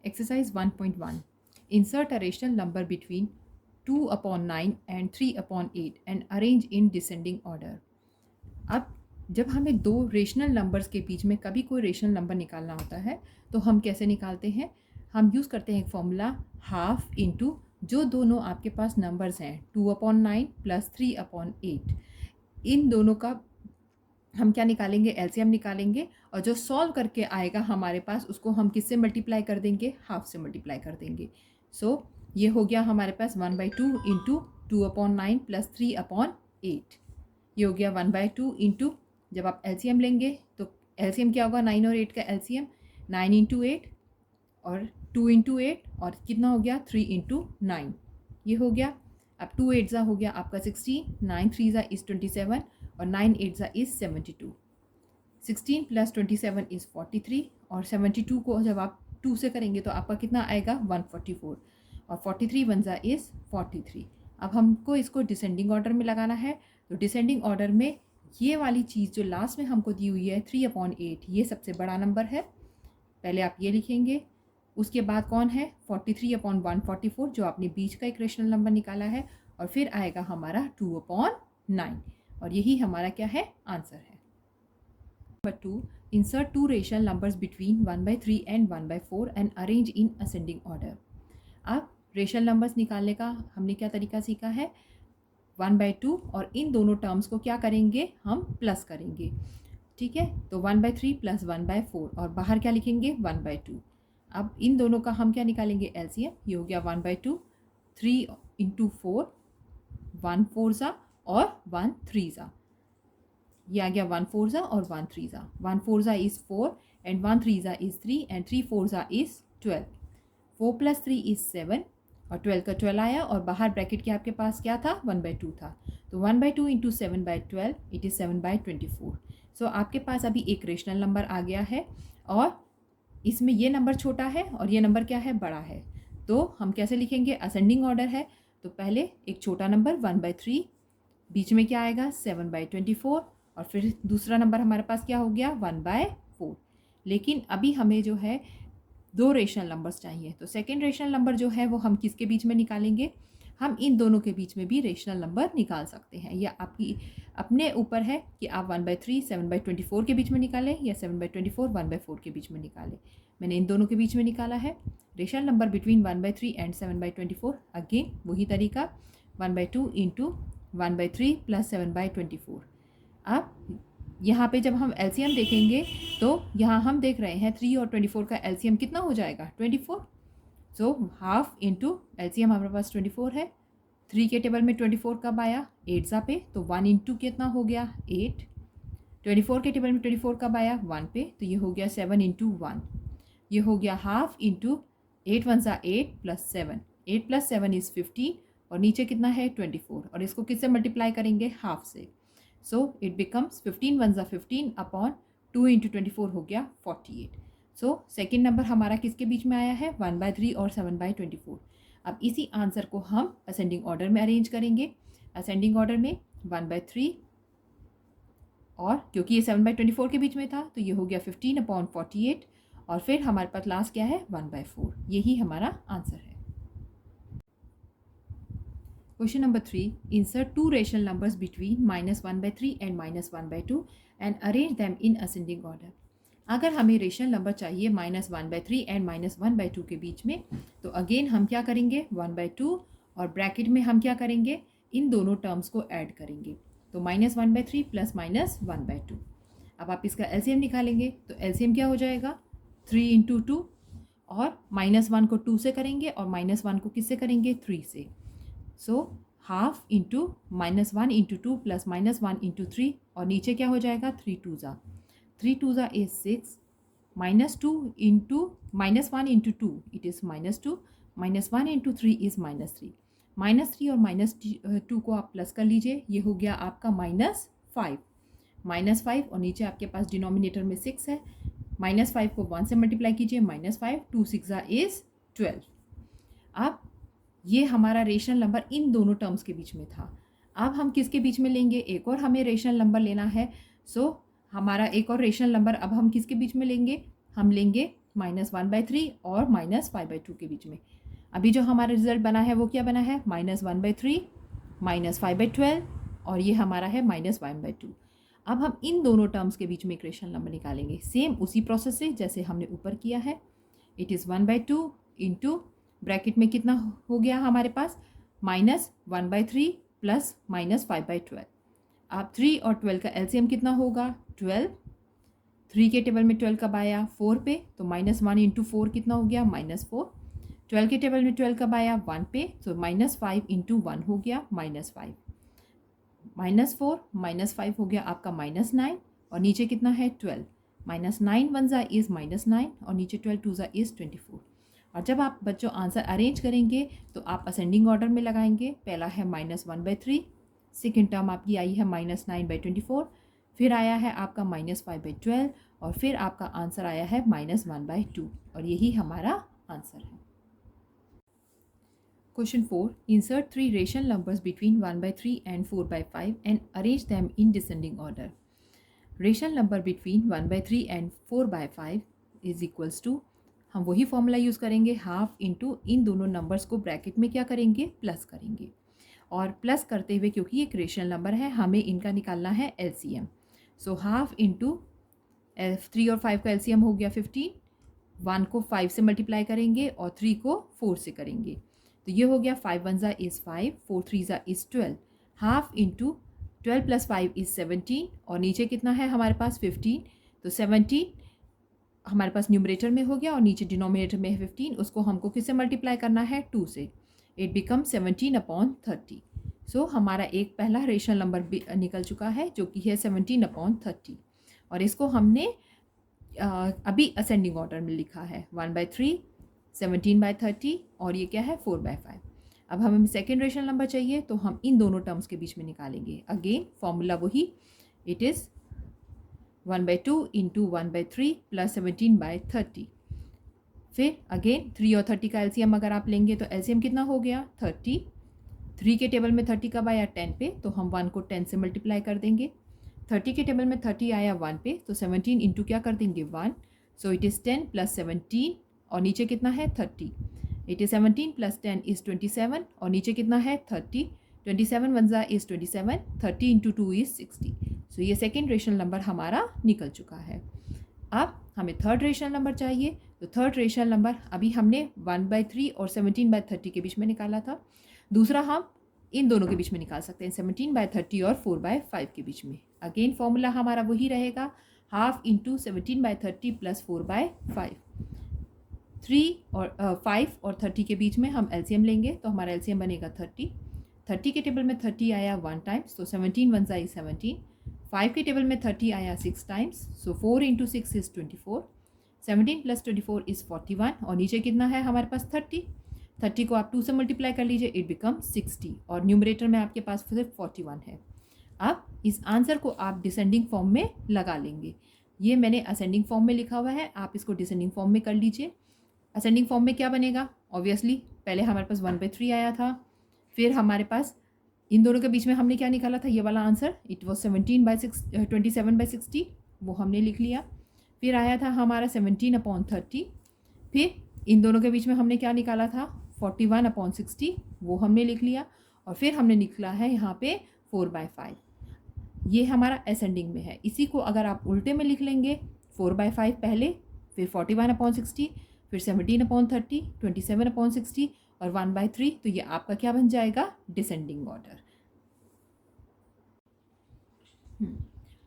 Exercise 1.1. Insert a rational number between 2/9 and 3/8 and arrange in descending order. अब जब हमें दो रेशनल नंबर्स के बीच में कभी कोई रेशनल नंबर निकालना होता है तो हम कैसे निकालते हैं? हम यूज़ करते हैं एक फॉर्मूला हाफ इंटू जो दोनों आपके पास नंबर्स हैं 2/9 प्लस 3/8, इन दोनों का हम क्या निकालेंगे? एलसीएम निकालेंगे और जो सॉल्व करके आएगा हमारे पास उसको हम किससे मल्टीप्लाई कर देंगे? हाफ से मल्टीप्लाई कर देंगे। सो ये हो गया हमारे पास 1/2 इंटू 2/9 प्लस 3/8। ये हो गया 1/2 इंटू, जब आप एलसीएम लेंगे तो एलसीएम क्या होगा? 9 और 8 का एलसीएम 9 इंटू 8 और 2 इंटू 8 और कितना हो गया? 3 इंटू 9। ये हो गया। अब 2 8 ज़ा हो गया आपका 16, 9 3 ज़ा इज़ 27 और 9 8 ज़ा इज़ 72। 16 प्लस 27 इज़ 43 और 72 को जब आप 2 से करेंगे तो आपका कितना आएगा? 144 और 43 1 ज़ा इज़ 43। अब हमको इसको डिसेंडिंग ऑर्डर में लगाना है, तो डिसेंडिंग ऑर्डर में ये वाली चीज़ जो लास्ट में हमको दी हुई है 3/8, ये सबसे बड़ा नंबर है। पहले आप ये लिखेंगे, उसके बाद कौन है? 43/144 जो आपने बीच का एक रेशनल नंबर निकाला है, और फिर आएगा हमारा 2/9 और यही हमारा क्या है? आंसर है। Number 2, insert two rational numbers between 1/3 and 1/4 and arrange in ascending order. अब रेशनल नंबर्स निकालने का हमने क्या तरीका सीखा है? 1/2 और इन दोनों टर्म्स को क्या करेंगे? हम प्लस करेंगे। ठीक है, तो 1/3 प्लस 1/4 और बाहर क्या लिखेंगे? 1/2। अब इन दोनों का हम क्या निकालेंगे? एलसीएम। ये हो गया 1/2, 3 इंटू 4, 1 4 ज़ा और 1 3 ज़ा। ये आ गया 1 4 ज़ा और 1 3 ज़ा। 1 4 ज़ा इज़ 4 एंड 1 3 ज़ा इज़ 3 एंड 3 4 ज़ा इज़ 12। 4 प्लस 3 इज़ 7 और 12 का 12 आया और बाहर ब्रैकेट के आपके पास क्या था? 1/2 था। तो 1/2 इंटू 7/12 इट इज़ 7/24। सो आपके पास अभी एक रेशनल नंबर आ गया है और इसमें ये नंबर छोटा है और ये नंबर क्या है? बड़ा है। तो हम कैसे लिखेंगे? असेंडिंग ऑर्डर है, तो पहले एक छोटा नंबर 1/3, बीच में क्या आएगा? 7/24 और फिर दूसरा नंबर हमारे पास क्या हो गया? 1/4। लेकिन अभी हमें जो है दो रेशनल नंबर्स चाहिए, तो सेकेंड रेशनल नंबर जो है वो हम किसके बीच में निकालेंगे? हम इन दोनों के बीच में भी रेशनल नंबर निकाल सकते हैं, या आपकी अपने ऊपर है कि आप 1/3 7/24 के बीच में निकालें या 7/24 1/4 के बीच में निकालें। मैंने इन दोनों के बीच में निकाला है। Rational number between 1/3 and 7/24, again वही तरीका 1/2 इंटू 1/3 प्लस 7/24। अब यहाँ पे जब हम एलसीएम देखेंगे तो यहाँ हम देख रहे हैं 3 और 24 का एलसीएम कितना हो जाएगा? 24। सो हाफ इंटू एलसीएम हमारे पास 24 है। 3 के टेबल में 24 कब आया? 8 ज़ा पे, तो 1 इंटू कितना हो गया? 8। 24 के टेबल में 24 कब आया? 1 पे, तो ये हो गया 7 इंटू 1। ये हो गया हाफ इंटू 8 1 ज़ा 8 प्लस 7, 8 प्लस 7 इज़ 15 और नीचे कितना है? 24 और इसको किससे मल्टीप्लाई करेंगे? हाफ से। सो इट बिकम्स 15 1 ज़ा 15 अपॉन 2 इंटू 24 हो गया 48। सो सेकेंड नंबर हमारा किसके बीच में आया है? 1/3 और 7/24। अब इसी आंसर को हम असेंडिंग ऑर्डर में अरेंज करेंगे। असेंडिंग ऑर्डर में 1/3 और क्योंकि ये 7/24 के बीच में था तो ये हो गया 15/48 और फिर हमारे पास लास्ट क्या है? 1/4। यही हमारा आंसर है। Question number 3. Insert two rational numbers between -1/3 and -1/2 and arrange them in ascending order. अगर हमें रेशनल नंबर चाहिए -1/3 एंड -1/2 के बीच में, तो अगेन हम क्या करेंगे? 1/2 और ब्रैकेट में हम क्या करेंगे? इन दोनों टर्म्स को ऐड करेंगे, तो -1/3 प्लस -1/2। अब आप इसका एलसीएम निकालेंगे, तो एलसीएम क्या हो जाएगा? 3 इंटू 2 और -1 को 2 से करेंगे और -1 को किससे करेंगे? 3 से। So half into -1 into 2 plus -1 into 3 और नीचे क्या हो जाएगा? 3 2 ज़ा, 3 2 ज़ा is 6, -2 into -1 into 2 it is -2, -1 into 3 is -3। -3 और -2 को आप प्लस कर लीजिए, ये हो गया आपका -5। -5 और नीचे आपके पास डिनोमिनेटर में 6 है, -5 को 1 से मल्टीप्लाई कीजिए, -5 2 6 ज़ा इज़ 12। अब ये हमारा रेशनल नंबर इन दोनों टर्म्स के बीच में था। अब हम किसके बीच में लेंगे? एक और हमें रेशनल नंबर लेना है। सो हमारा एक और रेशनल नंबर अब हम किसके बीच में लेंगे? हम लेंगे -1/3 और -5/2 के बीच में। अभी जो हमारा रिजल्ट बना है वो क्या बना है, -1/3 -5/12 और ये हमारा है -1/2। अब हम इन दोनों टर्म्स के बीच में एक रेशनल नंबर निकालेंगे, सेम उसी प्रोसेस से जैसे हमने ऊपर किया है। इट इज़ 1/2 इंटू ब्रैकेट में कितना हो गया हमारे पास, -1/3 प्लस -5/12। अब 3 और 12 का एलसीएम कितना होगा, 12। 3 के टेबल में 12 कब आया, 4 पे, तो -1 इंटू 4 कितना हो गया, -4। 12 के टेबल में 12 कब आया, 1 पे, तो -5 इंटू 1 हो गया -5। -4 -5 हो गया आपका -9 और नीचे कितना है 12। -9 1 ज़ा इज़ -9 और नीचे 12 2 ज़ा इज़ 24। और जब आप बच्चों आंसर अरेंज करेंगे तो आप असेंडिंग ऑर्डर में लगाएंगे। पहला है -1/3, सेकेंड टर्म आपकी आई है -9/24, फिर आया है आपका -5/12 और फिर आपका आंसर आया है -1/2 और यही हमारा आंसर है। Question 4. Insert three rational numbers between 1/3 and 4/5 and arrange them in descending order. Rational number between 1/3 and 4/5 is equals to, हम वही फॉर्मूला यूज़ करेंगे, हाफ इंटू इन दोनों नंबर्स को ब्रैकेट में क्या करेंगे, प्लस करेंगे। और प्लस करते हुए क्योंकि ये एक रेशनल नंबर है हमें इनका निकालना है एलसीएम। सो हाफ इंटू 3 और 5 का एलसीएम हो गया 15, 1 को 5 से मल्टीप्लाई करेंगे और 3 को 4 से करेंगे, तो ये हो गया 5 1 ज़ा इज़ 5, 4 3 ज़ा is 12, half into 12 plus 5 is 17 और नीचे कितना है हमारे पास 15, तो 17 हमारे पास न्यूमरेटर में हो गया और नीचे डिनोमिनेटर में है 15, उसको हमको किससे मल्टीप्लाई करना है, 2 से। It become 17/30। सो हमारा एक पहला रेशनल नंबर निकल चुका है जो कि है 17/30 और इसको हमने अभी असेंडिंग ऑर्डर में लिखा है, 1/3, 17/30 और ये क्या है 4/5। अब हमें सेकेंड रेशनल नंबर चाहिए तो हम इन दोनों टर्म्स के बीच में निकालेंगे। अगेन फॉर्मूला वही, इट इज़ 1/2 इंटू 1/3 प्लस 17/30। फिर अगेन 3 और 30 का एलसीएम अगर आप लेंगे तो एलसीएम कितना हो गया 30। 3 के टेबल में 30 कब आया 10 पे, तो हम 1 को 10 से मल्टीप्लाई कर देंगे। 30 के टेबल में 30 आया 1 पे, तो 17 इंटू क्या कर देंगे 1, सो इट इज़ 10 प्लस 17 और नीचे कितना है 30। इट इज़ 17 प्लस 10 इज़ 27 और नीचे कितना है 30। 27 1 ज़ा इज़ 27, 30 इंटू 2 इज़ 60। सो ये सेकेंड रेशनल नंबर हमारा निकल चुका है। अब हमें थर्ड रेशनल नंबर चाहिए, तो थर्ड रेशनल नंबर अभी हमने 1/3 और 17/30 के बीच में निकाला था, दूसरा हम इन दोनों के बीच में निकाल सकते हैं 17/30 और 4/5 के बीच में। अगेन फॉर्मूला हमारा वही रहेगा, हाफ इंटू 17/30 प्लस 4/5। 3 और 5 और 30 के बीच में हम एलसीएम लेंगे तो हमारा एलसीएम बनेगा 30। 30 के टेबल में 30 आया 1 टाइम्स, तो 17 1 ज़ा इज़ 17। 5 के टेबल में 30 आया 6 times, so 4 into 6 is 24। 17 plus 24 is 41 और नीचे कितना है हमारे पास 30। 30 को आप 2 से मल्टीप्लाई कर लीजिए, इट बिकम 60 और न्यूमरेटर में आपके पास सिर्फ 41 है। अब इस आंसर को आप डिसेंडिंग फॉर्म में लगा लेंगे। ये मैंने असेंडिंग फॉर्म में लिखा हुआ है, आप इसको डिसेंडिंग फॉर्म में कर लीजिए। असेंडिंग फॉर्म में क्या बनेगा, ऑब्वियसली पहले हमारे पास 1/3 आया था, फिर हमारे पास इन दोनों के बीच में हमने क्या निकाला था, ये वाला आंसर, इट वॉज 27/60, वो हमने लिख लिया। फिर आया था हमारा 17/30, फिर इन दोनों के बीच में हमने क्या निकाला था 41/60, वो हमने लिख लिया। और फिर हमने निकला है यहाँ पे 4/5, ये हमारा असेंडिंग में है। इसी को अगर आप उल्टे में लिख लेंगे, 4/5 पहले, फिर 41/60, फिर 17/30, 27/60 और 1/3, तो ये आपका क्या बन जाएगा, descending order.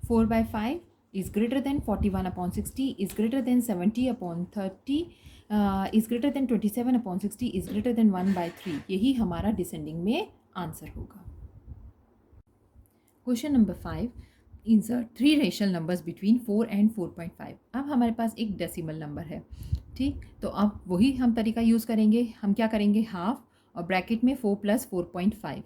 4/5 is greater than 41/60, is greater than 70/30, is greater than 27/60, is greater than 1/3। यही हमारा डिसेंडिंग में आंसर होगा। Question number 5, insert 3 rational numbers between 4 and 4.5। अब हमारे पास एक डेसिमल नंबर है, ठीक, तो अब वही हम तरीका यूज़ करेंगे। हम क्या करेंगे, हाफ और ब्रैकेट में 4 प्लस 4.5,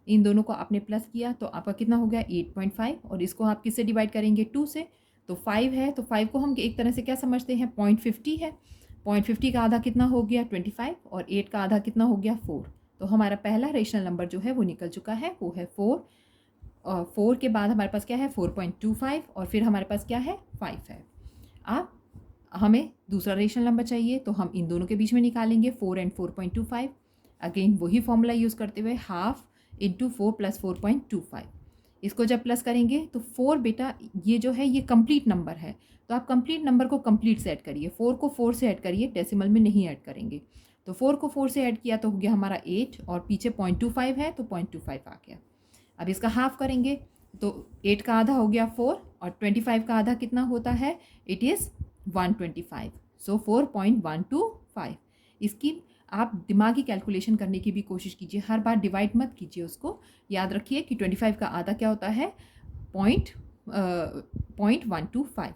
इन दोनों को आपने प्लस किया तो आपका कितना हो गया 8.5 और इसको आप किससे डिवाइड करेंगे 2 से, तो 5 है, तो 5 को हम एक तरह से क्या समझते हैं 0.50 है। 0.50 का आधा कितना हो गया 25 और 8 का आधा कितना हो गया 4। तो हमारा पहला रेशनल नंबर जो है वो निकल चुका है, वो है 4। और 4 के बाद हमारे पास क्या है 4.25 और फिर हमारे पास क्या है 5 है। अब हमें दूसरा रेशनल नंबर चाहिए तो हम इन दोनों के बीच में निकालेंगे 4 एंड 4.25। अगेन वही फॉर्मूला यूज़ करते हुए हाफ इंटू 4 प्लस 4.25। इसको जब प्लस करेंगे तो 4 बेटा ये जो है ये कंप्लीट नंबर है, तो आप कंप्लीट नंबर को कंप्लीट से ऐड करिए, 4 को 4 से ऐड करिए, डेसिमल में नहीं ऐड करेंगे। तो 4 को 4 से ऐड किया तो हो गया हमारा 8 और पीछे 0.25 है तो 0.25 आ गया। अब इसका हाफ करेंगे तो 8 का आधा हो गया 4 और 25 का आधा कितना होता है, इट इज़ 125। सो 4.125। इसकी आप दिमागी कैलकुलेशन करने की भी कोशिश कीजिए, हर बार डिवाइड मत कीजिए उसको। याद रखिए कि 25 का आधा क्या होता है, 0.125।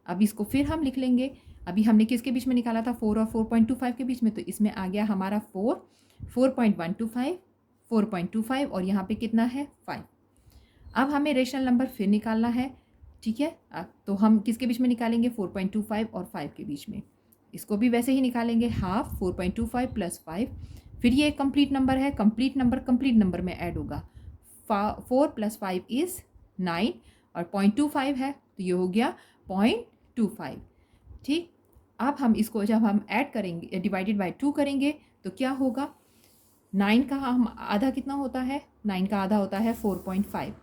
अब इसको फिर हम लिख लेंगे। अभी हमने किसके बीच में निकाला था, 4 और 4.25 के बीच में, तो इसमें आ गया हमारा 4, 4.125, 4.25 और यहाँ पे कितना है 5। अब हमें रेशनल नंबर फिर निकालना है, ठीक है। तो हम किसके बीच में निकालेंगे, 4.25 और 5 के बीच में। इसको भी वैसे ही निकालेंगे, हाफ 4.25 प्लस 5। फिर ये एक कंप्लीट नंबर है, कंप्लीट नंबर में ऐड होगा। 4 प्लस 5 इज़ 9 और 0.25 है तो ये हो गया 0.25, ठीक। अब हम इसको जब हम ऐड करेंगे, डिवाइडेड बाय 2 करेंगे तो क्या होगा, 9 का हम आधा कितना होता है, 9 का आधा होता है 4.5,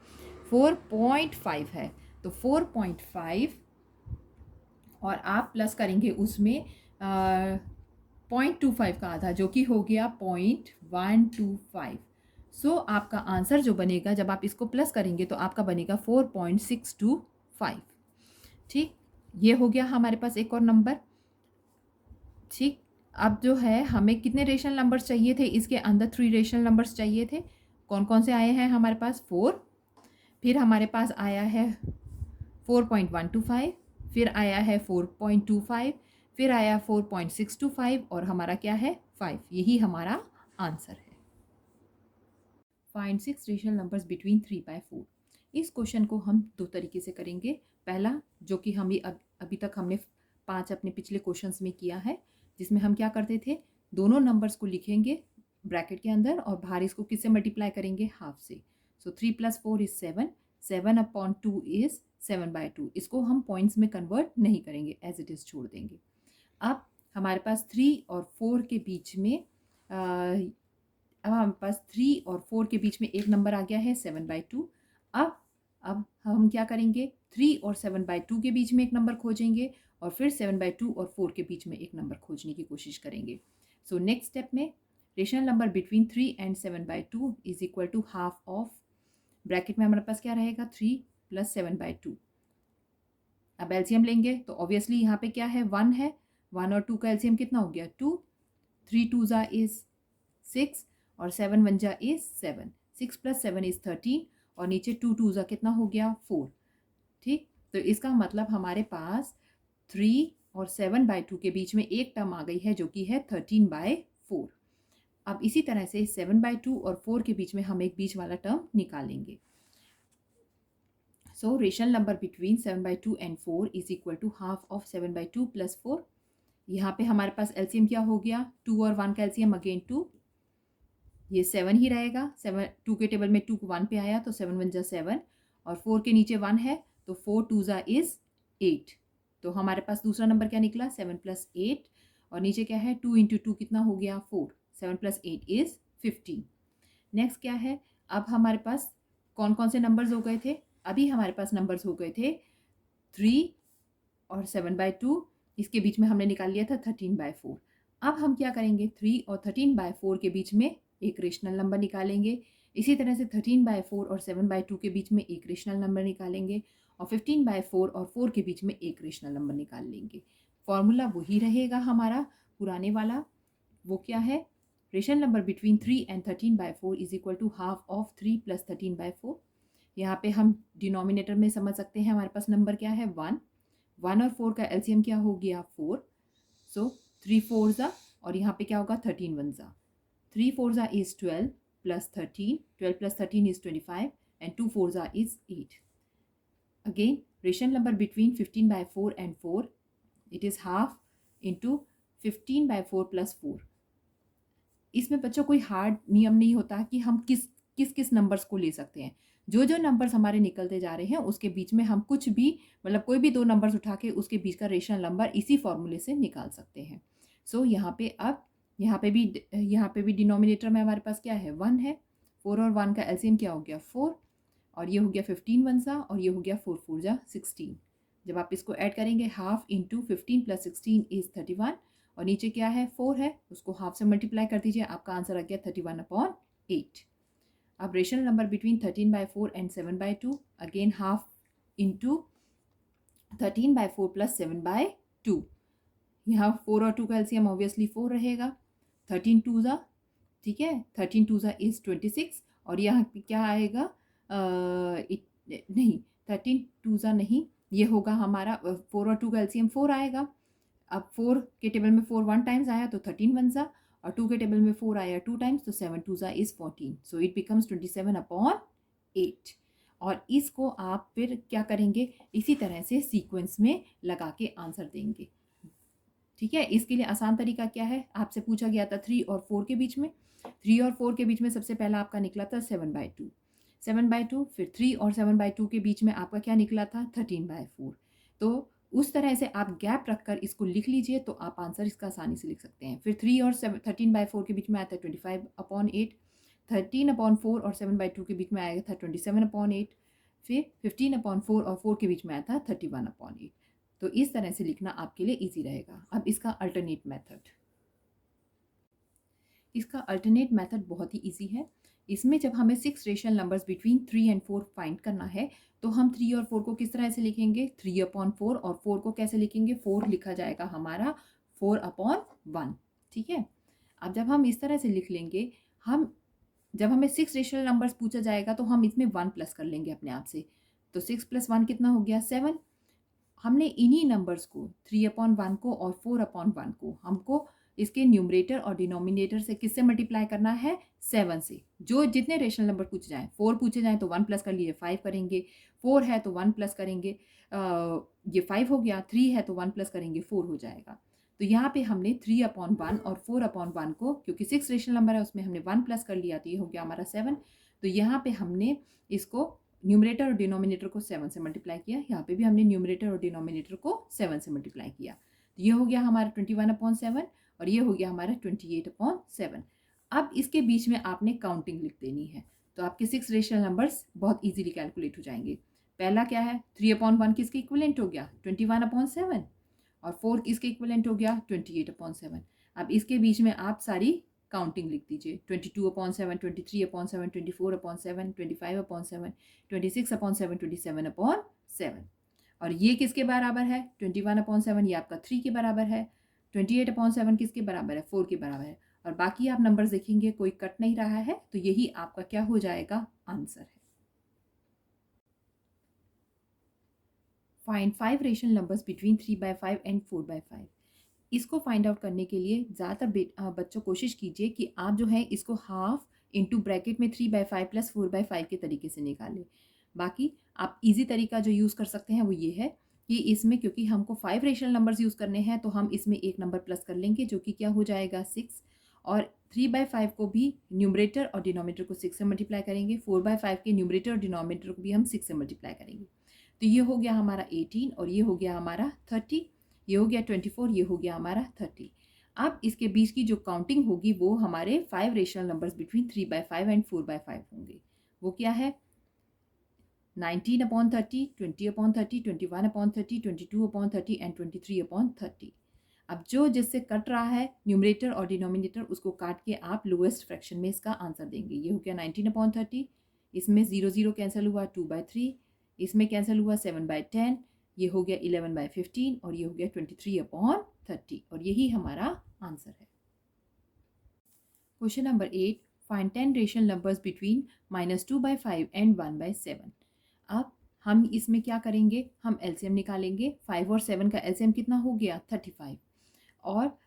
4.5 है तो 4.5 और आप प्लस करेंगे उसमें 0.25 का आधा जो कि हो गया 0.125। सो आपका आंसर जो बनेगा जब आप इसको प्लस करेंगे तो आपका बनेगा 4.625, ठीक। ये हो गया हमारे पास एक और नंबर, ठीक। अब जो है हमें कितने रेशनल नंबर्स चाहिए थे, इसके अंदर 3 रेशनल नंबर्स चाहिए थे। कौन कौन से आए हैं हमारे पास, 4, फिर हमारे पास आया है 4.125, फिर आया है 4.25, फिर आया 4.625 और हमारा क्या है 5। यही हमारा आंसर है। Find 6 rational numbers between 3/4। इस क्वेश्चन को हम दो तरीके से करेंगे। पहला जो कि हम अभी तक हमने 5 अपने पिछले क्वेश्चंस में किया है, जिसमें हम क्या करते थे, दोनों नंबर्स को लिखेंगे ब्रैकेट के अंदर और बाहर इसको किससे मल्टीप्लाई करेंगे, हाफ से। सो 3 + 4 इज 7, 7/2 इज 7/2। इसको हम पॉइंट्स में कन्वर्ट नहीं करेंगे, एज इट इज़ छोड़ देंगे। अब हमारे पास 3 और 4 के बीच में अब हमारे पास 3 और 4 के बीच में एक नंबर आ गया है 7/2। अब हम क्या करेंगे, 3 और 7/2 के बीच में एक नंबर खोजेंगे और फिर 7/2 और 4 के बीच में एक नंबर खोजने की कोशिश करेंगे। सो नेक्स्ट स्टेप में rational number between 3 and 7/2 is equal to half of, bracket में हमारे पास क्या रहेगा, 3 + 7/2। अब एलसीएम लेंगे तो ऑब्वियसली यहाँ पे क्या है, 1 है, 1 और 2 का एलसीएम कितना हो गया, 2, 3 2 ज़ा इज 6 और 7 1 जा इज 7, 6 + 7 इज 13 और नीचे 2 2 ज़ा कितना हो गया 4, ठीक। तो इसका मतलब हमारे पास 3 और 7/2 के बीच में एक टर्म आ गई है जो कि है 13/4। अब इसी तरह से 7/2 और 4 के बीच में हम एक बीच वाला टर्म निकालेंगे। So rational number between 7/2 and 4 is equal to half of 7/2 + 4। यहाँ पे हमारे पास एलसीएम क्या हो गया, 2 और 1 का एलसीएम अगेन 2, ये 7 ही रहेगा। 7 2 के टेबल में 2 1 पे आया तो 7 1 जा 7 और 4 के नीचे 1 है तो 4 2 ज़ा इज 8। तो हमारे पास दूसरा नंबर क्या निकला, 7 + 8 और नीचे क्या है, 2 × 2 कितना हो गया 4, 7 + 8 इज 15। नेक्स्ट क्या है, अब हमारे पास कौन कौन से नंबर्स हो गए थे, अभी हमारे पास नंबर्स हो गए थे 3 और 7/2, इसके बीच में हमने निकाल लिया था 13/4। अब हम क्या करेंगे, 3 और 13/4 के बीच में एक रेशनल नंबर निकालेंगे। इसी तरह से 13/4 और 7/2 के बीच में एक रेशनल नंबर निकालेंगे और 15/4 और 4 के बीच में एक रेशनल नंबर निकाल लेंगे। फॉर्मूला वही रहेगा हमारा पुराने वाला, वो क्या है, rational number between 3 and 13/4 is equal to half of 3 + 13/4। यहाँ पे हम डिनोमिनेटर में समझ सकते हैं, हमारे पास नंबर क्या है 1, 1 और 4 का एलसीएम क्या हो गया 4, सो 3 4 ज़ा और यहाँ पे क्या होगा 13 1 ज़ा, 3 4 ज़ा इज 12 + 13, 12 + 13 इज 25 एंड 2 4 ज़ा is 8। Again rational number between 15/4 and 4, it is half into 15/4 + 4। इसमें बच्चों कोई हार्ड नियम नहीं होता कि हम किस किस किस नंबर्स को ले सकते हैं। जो जो नंबर्स हमारे निकलते जा रहे हैं उसके बीच में हम कुछ भी मतलब कोई भी दो नंबर्स उठा के उसके बीच का रेशनल नंबर इसी फॉर्मूले से निकाल सकते हैं। सो यहाँ पे अब यहाँ पे भी डिनोमिनेटर में हमारे पास क्या है 1 है। 4 और 1 का एलसीएम क्या हो गया 4 और ये हो गया 15 वन सा और ये हो गया 4 4 जा 16। जब आप इसको ऐड करेंगे हाफ इंटू 15 प्लस 16 इज 31 और नीचे क्या है 4 है उसको हाफ से मल्टीप्लाई कर दीजिए, आपका आंसर आ गया 31/8। अब rational number between 13/4 and 7/2 again half into 13/4 plus 7/2। यहाँ 4 और 2 का एलसीएम ऑब्वियसली 4 रहेगा। 13 2 ज़ा, ठीक है, 13 2 ज़ा इज 26 और यहाँ पे क्या आएगा नहीं 13 2 ज़ा नहीं, ये होगा हमारा 4 और 2 का एलसीएम 4 आएगा। अब 4 के टेबल में 4 1 टाइम्स आया तो 13 वन ज़ा और 2 के टेबल में 4 आया 2 टाइम्स तो 7 2 ज़ा इज 14। So it becomes 27/8। और इसको आप फिर क्या करेंगे इसी तरह से सीक्वेंस में लगा के आंसर देंगे। ठीक है, इसके लिए आसान तरीका क्या है, आपसे पूछा गया था 3 और 4 के बीच में। 3 और 4 के बीच में सबसे पहला आपका निकला था 7/2। 7/2 फिर 3 और 7/2 के बीच में आपका क्या निकला था 13/4। तो उस तरह से आप गैप रखकर इसको लिख लीजिए तो आप आंसर इसका आसानी से लिख सकते हैं। फिर 3 और 13/4 के बीच में आया था 25/8। 13/4 और 7/2 के बीच में आया था 27/8। फिर 15/4 और 4 के बीच में आया था 31/8। तो इस तरह से लिखना आपके लिए इजी रहेगा। अब इसका अल्टरनेट मेथड बहुत ही इजी है। इसमें जब हमें 6 rational numbers between 3 and 4 find करना है तो हम 3 और 4 को किस तरह से लिखेंगे 3/4 और 4 को कैसे लिखेंगे 4 लिखा जाएगा हमारा 4/1। ठीक है, अब जब हम इस तरह से लिख लेंगे जब हमें 6 रेशनल नंबर्स पूछा जाएगा तो हम इसमें 1 प्लस कर लेंगे अपने आप से। तो 6 + 1 कितना हो गया 7। हमने इन्हीं नंबर्स को 3/1 को और 4/1 को हमको इसके न्यूमरेटर और डिनोमिनेटर से किससे मल्टीप्लाई करना है 7 से। जो जितने रेशनल नंबर पूछे जाएँ 4 पूछे जाएँ तो 1 प्लस कर लीजिए 5 करेंगे, 4 है तो 1 प्लस करेंगे ये 5 हो गया, 3 है तो 1 प्लस करेंगे 4 हो जाएगा। तो यहाँ पे हमने 3/1 और 4/1 को क्योंकि 6 रेशनल नंबर है उसमें हमने 1 प्लस कर लिया तो ये हो गया हमारा 7। तो यहाँ पे हमने इसको न्यूमरेटर और डिनोमिनेटर को 7 से मल्टीप्लाई किया, यहाँ पे भी हमने न्यूमरेटर और डिनोमिनेटर को 7 से मल्टीप्लाई किया। तो ये हो गया हमारा 21/7 और ये हो गया हमारा 28/7। अब इसके बीच में आपने काउंटिंग लिख देनी है तो आपके 6 रेशनल नंबर्स बहुत इजीली कैलकुलेट हो जाएंगे। पहला क्या है 3/1 किसके इक्विवेलेंट हो गया 21/7 और 4 किसके इक्विवेलेंट हो गया 28/7। अब इसके बीच में आप सारी काउंटिंग लिख दीजिए 22/7 23/7 24/7 25/7 26/7 27/7 और ये किसके बराबर है 21/7 ये आपका 3 के बराबर है। 28/7 किसके बराबर है 4 के बराबर है और बाकी आप नंबर्स देखेंगे कोई कट नहीं रहा है तो यही आपका क्या हो जाएगा आंसर है। Find 5 rational numbers between 3/5 and 4/5। इसको फाइंड आउट करने के लिए ज़्यादातर बच्चों कोशिश कीजिए कि आप जो है इसको हाफ इंटू ब्रैकेट में 3/5 प्लस 4/5 के तरीके से निकालें। बाकी आप इजी तरीका जो यूज़ कर सकते हैं वो ये है कि इसमें क्योंकि हमको 5 रेशनल नंबर्स यूज़ करने हैं तो हम इसमें एक नंबर प्लस कर लेंगे जो कि क्या हो जाएगा 6 और 3/5 को भी न्यूमरेटर और डिनोमिनेटर को 6 से मल्टीप्लाई करेंगे। 4/5 के न्यूमरेटर और डिनोमिनेटर को भी हम 6 से मल्टीप्लाई करेंगे। तो ये हो गया हमारा 18 और ये हो गया हमारा 30, ये हो गया 24, ये हो गया हमारा 30। अब इसके बीच की जो काउंटिंग होगी वो हमारे 5 रेशनल नंबर्स बिटवीन 3/5 एंड 4/5 होंगे। वो क्या है 19/30, 20/30, 21/30, 22/30 एंड 23/30। अब जो जिससे कट रहा है न्यूमरेटर और डिनोमिनेटर उसको काट के आप लोएस्ट फ्रैक्शन में इसका आंसर देंगे। ये हो गया 19/30, इसमें 0 0 कैंसिल हुआ 2/3, इसमें कैंसिल हुआ 7/10, ये हो गया 11/15 और ये हो गया 23/30 और यही हमारा आंसर है। Question number 8 find 10 rational numbers between -2/5 and 1/7। अब हम इसमें क्या करेंगे हम एलसीएम निकालेंगे। 5 और 7 का एलसीएम कितना हो गया 35 और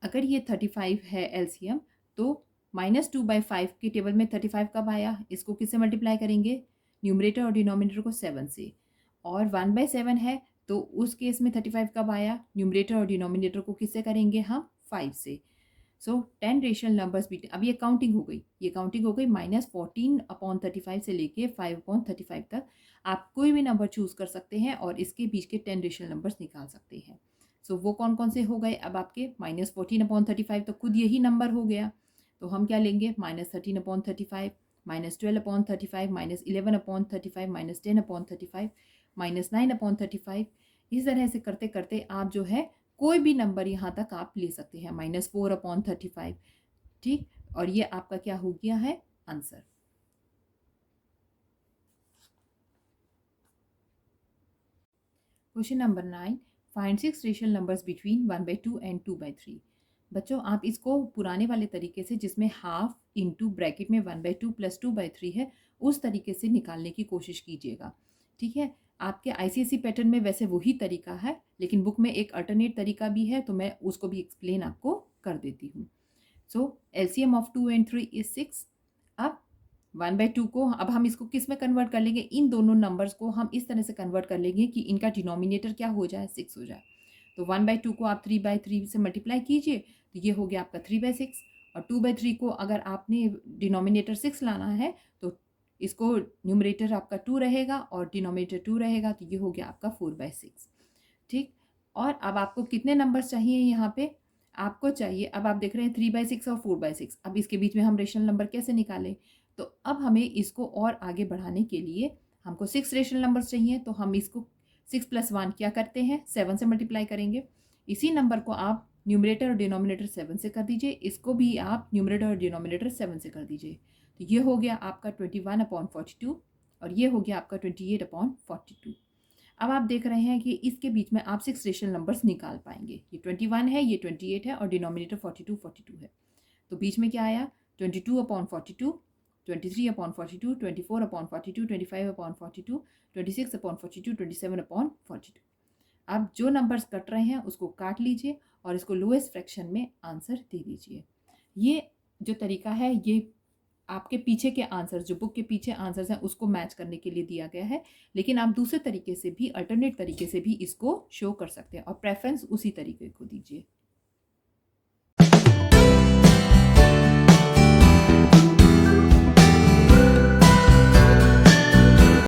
अगर ये 35 है एलसीएम तो -2/5 के टेबल में 35 कब आया इसको किससे मल्टीप्लाई करेंगे न्यूमरेटर और डिनोमिनेटर को 7 से और 1/7 है तो उस केस में 35 कब आया न्यूमरेटर और डिनोमिनेटर को किससे करेंगे हम 5 से। सो 10 रेशनल नंबर्स बिटवीन, अब ये काउंटिंग हो गई, ये काउंटिंग हो गई -14/35 से लेके 5/35 तक। आप कोई भी नंबर चूज़ कर सकते हैं और इसके बीच के 10 रेशनल नंबर्स निकाल सकते हैं। सो वो कौन कौन से हो गए अब आपके? -14/35 तो खुद यही नंबर हो गया, तो हम क्या लेंगे? -13/35, -12/35, -11/35, -10/35, -9/35। इस तरह से करते करते आप जो है कोई भी नंबर यहाँ तक आप ले सकते हैं, -4/35। ठीक, और ये आपका क्या हो गया है? Answer. Question number 9, find 6 rational numbers between 1/2 and 2/3। बच्चों आप इसको पुराने वाले तरीके से, जिसमें हाफ इंटू ब्रैकेट में 1/2 प्लस 2/3 है, उस तरीके से निकालने की कोशिश कीजिएगा। ठीक है, आपके आईसीएसई पैटर्न में वैसे वही तरीका है, लेकिन बुक में एक अल्टरनेट तरीका भी है, तो मैं उसको भी एक्सप्लेन आपको कर देती हूँ। सो एलसीएम ऑफ 2 एंड 3 इज 6। अब 1/2 को अब हम इसको किस में कन्वर्ट कर लेंगे? इन दोनों नंबर्स को हम इस तरह से कन्वर्ट कर लेंगे कि इनका डिनोमिनेटर क्या हो जाए? 6 हो जाए। तो 1/2 को आप 3/3 से मल्टीप्लाई कीजिए, तो ये हो गया आपका 3/6। और 2/3 को अगर आपने डिनोमिनेटर 6 लाना है, तो इसको न्यूमरेटर आपका 2 रहेगा और डिनोमिनेटर 2 रहेगा, तो ये हो गया आपका 4/6। ठीक, और अब आपको कितने नंबर्स चाहिए यहाँ पे? आपको चाहिए, अब आप देख रहे हैं 3/6 और 4/6। अब इसके बीच में हम रेशनल नंबर कैसे निकालें? तो अब हमें इसको और आगे बढ़ाने के लिए हमको 6 रेशनल नंबर्स चाहिए, तो हम इसको 6 + 1 क्या करते हैं? 7 से मल्टीप्लाई करेंगे। इसी नंबर को आप न्यूमरेटर और डिनोमिनेटर 7 से कर दीजिए, इसको भी आप न्यूमरेटर और डिनोमिनेटर 7 से कर दीजिए। तो ये हो गया आपका 21/42 और ये हो गया आपका 28/42। अब आप देख रहे हैं कि इसके बीच में आप 6 रेशनल नंबर्स निकाल पाएंगे। ये 21 है, ये 28 है और डिनोमिनेटर 42 है। तो बीच में क्या आया? 22/42, 23/42, 24/42, 25/42, 26/42, 27/42। अब जो नंबर्स कट रहे हैं उसको काट लीजिए और इसको लोएस्ट फ्रैक्शन में आंसर दे दीजिए। ये जो तरीका है, ये आपके पीछे के आंसर, जो बुक के पीछे आंसर्स हैं, उसको मैच करने के लिए दिया गया है, लेकिन आप दूसरे तरीके से भी, अल्टरनेट तरीके से भी इसको शो कर सकते हैं और प्रेफरेंस उसी तरीके को दीजिए।